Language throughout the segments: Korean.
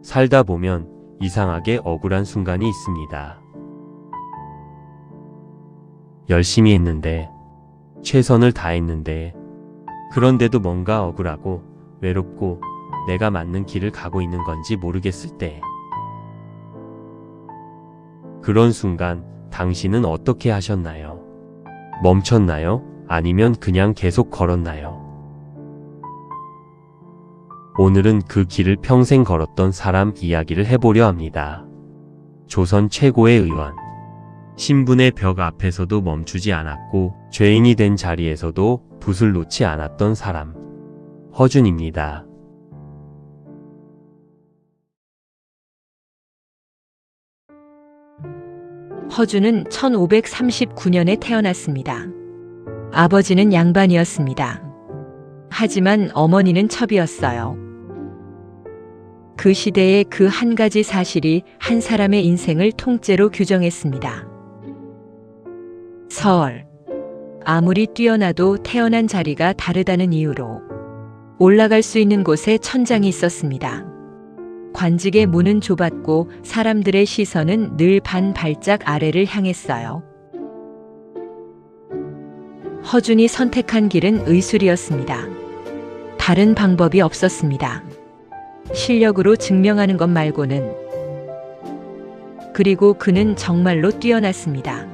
살다 보면 이상하게 억울한 순간이 있습니다. 열심히 했는데, 최선을 다했는데, 그런데도 뭔가 억울하고 외롭고 내가 맞는 길을 가고 있는 건지 모르겠을 때, 그런 순간 당신은 어떻게 하셨나요? 멈췄나요? 아니면 그냥 계속 걸었나요? 오늘은 그 길을 평생 걸었던 사람 이야기를 해보려 합니다. 조선 최고의 의원. 신분의 벽 앞에서도 멈추지 않았고 죄인이 된 자리에서도 붓을 놓지 않았던 사람. 허준입니다. 허준은 1539년에 태어났습니다. 아버지는 양반이었습니다. 하지만 어머니는 첩이었어요. 그 시대의 그 한 가지 사실이 한 사람의 인생을 통째로 규정했습니다. 서얼. 아무리 뛰어나도 태어난 자리가 다르다는 이유로 올라갈 수 있는 곳에 천장이 있었습니다. 관직의 문은 좁았고 사람들의 시선은 늘 반 발짝 아래를 향했어요. 허준이 선택한 길은 의술이었습니다. 다른 방법이 없었습니다. 실력으로 증명하는 것 말고는. 그리고 그는 정말로 뛰어났습니다.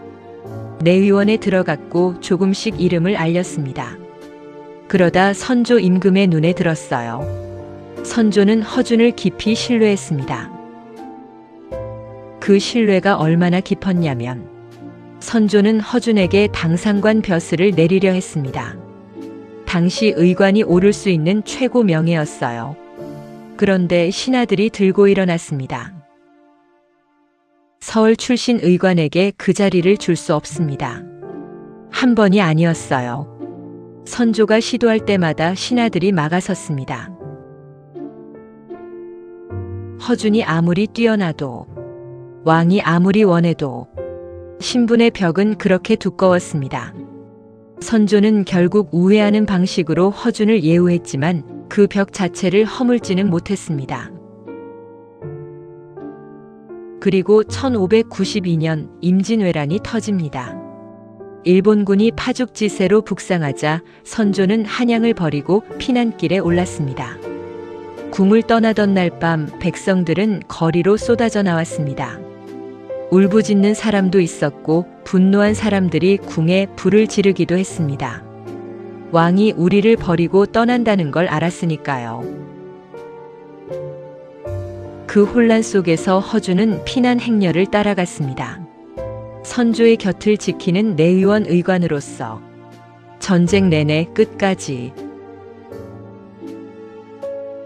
내위원에 들어갔고 조금씩 이름을 알렸습니다. 그러다 선조 임금의 눈에 들었어요. 선조는 허준을 깊이 신뢰했습니다. 그 신뢰가 얼마나 깊었냐면 선조는 허준에게 당상관 벼슬을 내리려 했습니다. 당시 의관이 오를 수 있는 최고 명예였어요. 그런데 신하들이 들고 일어났습니다. 서울 출신 의관에게 그 자리를 줄 수 없습니다. 한 번이 아니었어요. 선조가 시도할 때마다 신하들이 막아섰습니다. 허준이 아무리 뛰어나도, 왕이 아무리 원해도 신분의 벽은 그렇게 두꺼웠습니다. 선조는 결국 우회하는 방식으로 허준을 예우했지만 그 벽 자체를 허물지는 못했습니다. 그리고 1592년 임진왜란이 터집니다. 일본군이 파죽지세로 북상하자 선조는 한양을 버리고 피난길에 올랐습니다. 궁을 떠나던 날 밤 백성들은 거리로 쏟아져 나왔습니다. 울부짖는 사람도 있었고 분노한 사람들이 궁에 불을 지르기도 했습니다. 왕이 우리를 버리고 떠난다는 걸 알았으니까요. 그 혼란 속에서 허준은 피난 행렬을 따라갔습니다. 선조의 곁을 지키는 내위원 의관으로서 전쟁 내내 끝까지.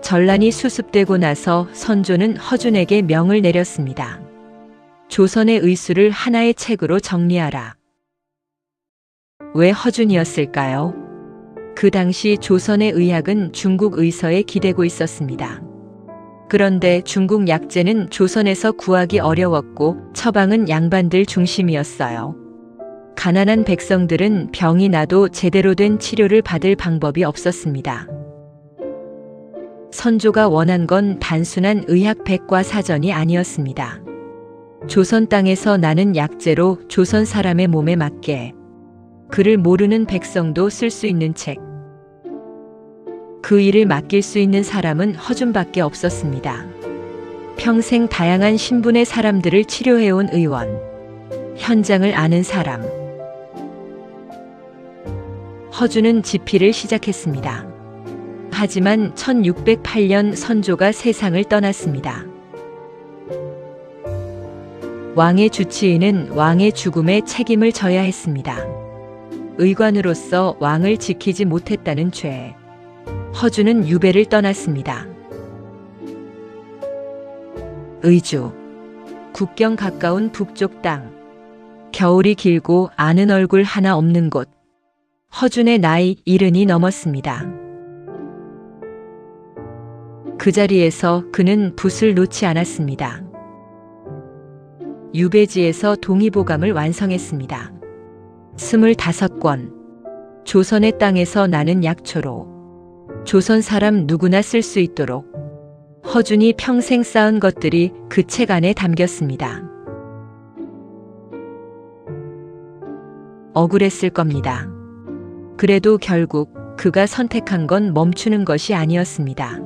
전란이 수습되고 나서 선조는 허준에게 명을 내렸습니다. 조선의 의술을 하나의 책으로 정리하라. 왜 허준이었을까요? 그 당시 조선의 의학은 중국 의서에 기대고 있었습니다. 그런데 중국 약재는 조선에서 구하기 어려웠고 처방은 양반들 중심이었어요. 가난한 백성들은 병이 나도 제대로 된 치료를 받을 방법이 없었습니다. 선조가 원한 건 단순한 의학 백과사전이 아니었습니다. 조선 땅에서 나는 약재로 조선 사람의 몸에 맞게 글을 모르는 백성도 쓸 수 있는 책. 그 일을 맡길 수 있는 사람은 허준밖에 없었습니다. 평생 다양한 신분의 사람들을 치료해온 의원. 현장을 아는 사람. 허준은 집필을 시작했습니다. 하지만 1608년 선조가 세상을 떠났습니다. 왕의 주치의는 왕의 죽음에 책임을 져야 했습니다. 의관으로서 왕을 지키지 못했다는 죄. 허준은 유배를 떠났습니다. 의주. 국경 가까운 북쪽 땅. 겨울이 길고 아는 얼굴 하나 없는 곳. 허준의 나이 70이 넘었습니다. 그 자리에서 그는 붓을 놓지 않았습니다. 유배지에서 동의보감을 완성했습니다. 25권. 조선의 땅에서 나는 약초로 조선 사람 누구나 쓸 수 있도록 허준이 평생 쌓은 것들이 그 책 안에 담겼습니다. 억울했을 겁니다. 그래도 결국 그가 선택한 건 멈추는 것이 아니었습니다.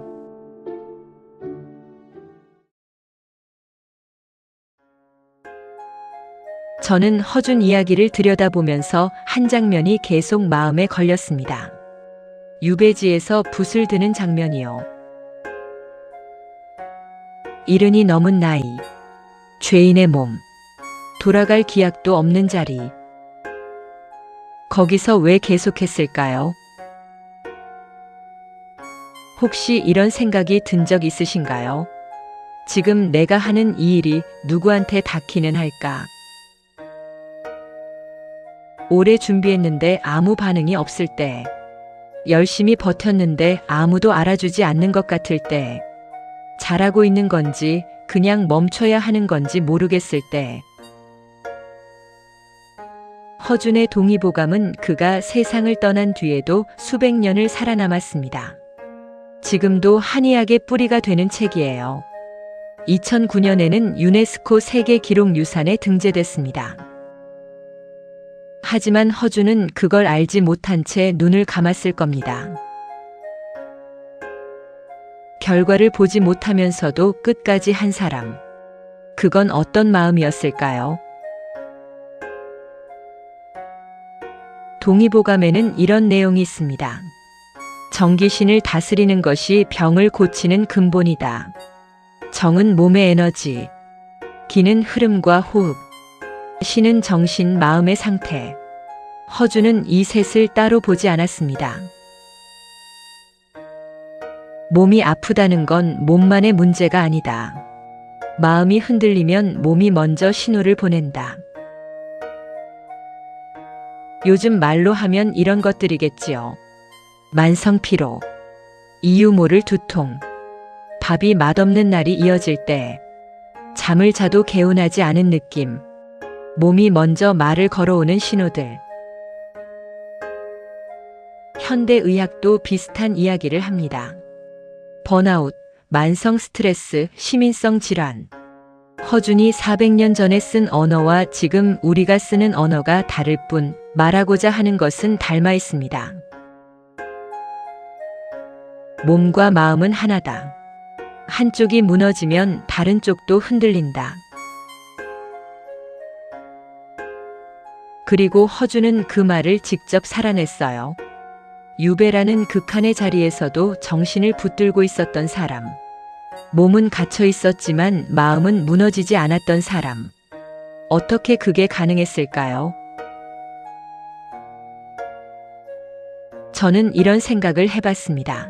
저는 허준 이야기를 들여다보면서 한 장면이 계속 마음에 걸렸습니다. 유배지에서 붓을 드는 장면이요. 이른이 넘은 나이, 죄인의 몸, 돌아갈 기약도 없는 자리. 거기서 왜 계속했을까요? 혹시 이런 생각이 든 적 있으신가요? 지금 내가 하는 이 일이 누구한테 닿기는 할까? 오래 준비했는데 아무 반응이 없을 때, 열심히 버텼는데 아무도 알아주지 않는 것 같을 때, 잘하고 있는 건지 그냥 멈춰야 하는 건지 모르겠을 때, 허준의 동의보감은 그가 세상을 떠난 뒤에도 수백 년을 살아남았습니다. 지금도 한의학의 뿌리가 되는 책이에요. 2009년에는 유네스코 세계기록유산에 등재됐습니다. 하지만 허준은 그걸 알지 못한 채 눈을 감았을 겁니다. 결과를 보지 못하면서도 끝까지 한 사람. 그건 어떤 마음이었을까요? 동의보감에는 이런 내용이 있습니다. 정기신을 다스리는 것이 병을 고치는 근본이다. 정은 몸의 에너지, 기는 흐름과 호흡, 신은 정신, 마음의 상태. 허준은 이 셋을 따로 보지 않았습니다. 몸이 아프다는 건 몸만의 문제가 아니다. 마음이 흔들리면 몸이 먼저 신호를 보낸다. 요즘 말로 하면 이런 것들이겠지요. 만성 피로, 이유 모를 두통, 밥이 맛없는 날이 이어질 때, 잠을 자도 개운하지 않은 느낌, 몸이 먼저 말을 걸어오는 신호들. 현대의학도 비슷한 이야기를 합니다. 번아웃, 만성 스트레스, 시민성 질환. 허준이 400년 전에 쓴 언어와 지금 우리가 쓰는 언어가 다를 뿐 말하고자 하는 것은 닮아 있습니다. 몸과 마음은 하나다. 한쪽이 무너지면 다른 쪽도 흔들린다. 그리고 허준은 그 말을 직접 살아냈어요. 유배라는 극한의 자리에서도 정신을 붙들고 있었던 사람. 몸은 갇혀 있었지만 마음은 무너지지 않았던 사람. 어떻게 그게 가능했을까요? 저는 이런 생각을 해봤습니다.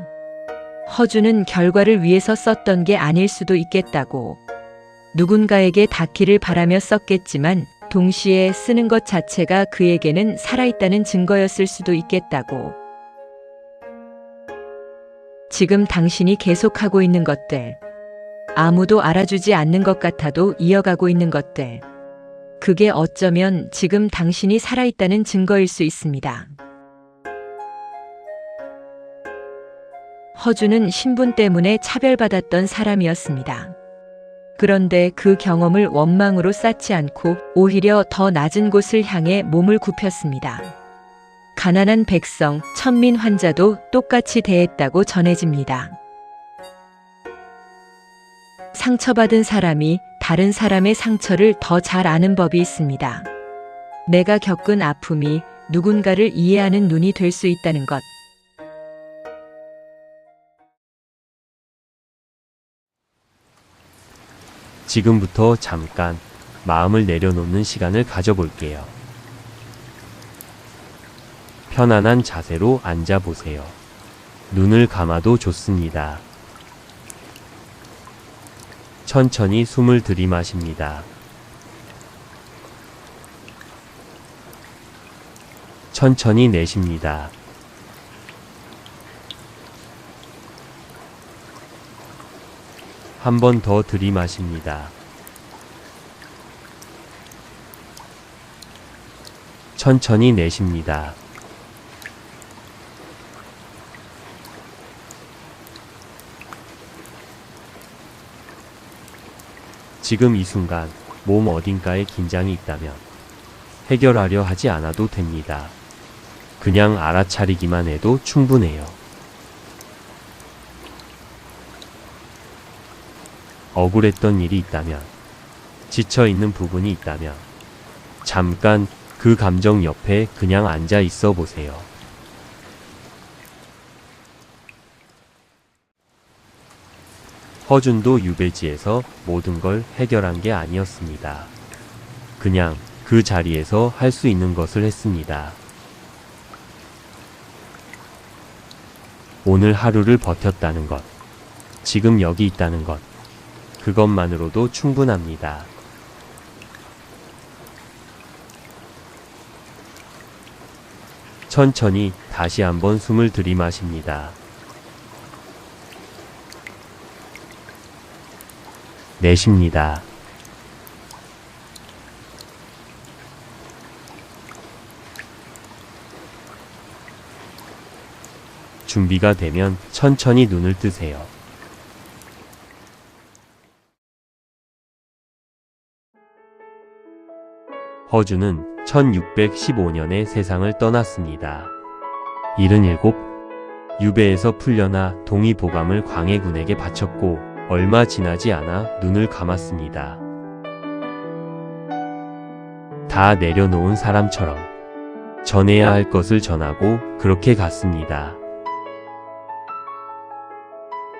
허준은 결과를 위해서 썼던 게 아닐 수도 있겠다고. 누군가에게 닿기를 바라며 썼겠지만 동시에 쓰는 것 자체가 그에게는 살아있다는 증거였을 수도 있겠다고. 지금 당신이 계속하고 있는 것들, 아무도 알아주지 않는 것 같아도 이어가고 있는 것들, 그게 어쩌면 지금 당신이 살아있다는 증거일 수 있습니다. 허준은 신분 때문에 차별받았던 사람이었습니다. 그런데 그 경험을 원망으로 쌓지 않고 오히려 더 낮은 곳을 향해 몸을 굽혔습니다. 가난한 백성, 천민 환자도 똑같이 대했다고 전해집니다. 상처받은 사람이 다른 사람의 상처를 더 잘 아는 법이 있습니다. 내가 겪은 아픔이 누군가를 이해하는 눈이 될 수 있다는 것. 지금부터 잠깐 마음을 내려놓는 시간을 가져볼게요. 편안한 자세로 앉아보세요. 눈을 감아도 좋습니다. 천천히 숨을 들이마십니다. 천천히 내쉽니다. 한 번 더 들이마십니다. 천천히 내쉽니다. 지금 이 순간 몸 어딘가에 긴장이 있다면 해결하려 하지 않아도 됩니다. 그냥 알아차리기만 해도 충분해요. 억울했던 일이 있다면, 지쳐있는 부분이 있다면 잠깐 그 감정 옆에 그냥 앉아 있어 보세요. 허준도 유배지에서 모든 걸 해결한 게 아니었습니다. 그냥 그 자리에서 할 수 있는 것을 했습니다. 오늘 하루를 버텼다는 것, 지금 여기 있다는 것, 그것만으로도 충분합니다. 천천히 다시 한번 숨을 들이마십니다. 내쉽니다. 준비가 되면 천천히 눈을 뜨세요. 허준은 1615년에 세상을 떠났습니다. 77, 유배에서 풀려나 동의보감을 광해군에게 바쳤고 얼마 지나지 않아 눈을 감았습니다. 다 내려놓은 사람처럼 전해야 할 것을 전하고 그렇게 갔습니다.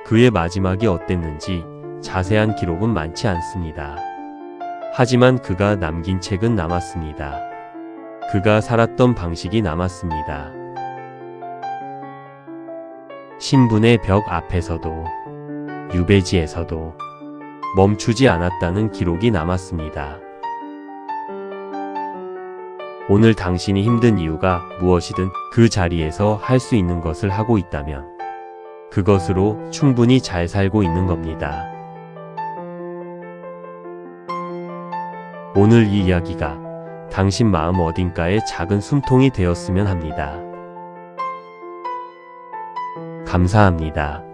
그의 마지막이 어땠는지 자세한 기록은 많지 않습니다. 하지만 그가 남긴 책은 남았습니다. 그가 살았던 방식이 남았습니다. 신분의 벽 앞에서도 유배지에서도 멈추지 않았다는 기록이 남았습니다. 오늘 당신이 힘든 이유가 무엇이든 그 자리에서 할 수 있는 것을 하고 있다면 그것으로 충분히 잘 살고 있는 겁니다. 오늘 이 이야기가 당신 마음 어딘가에 작은 숨통이 되었으면 합니다. 감사합니다.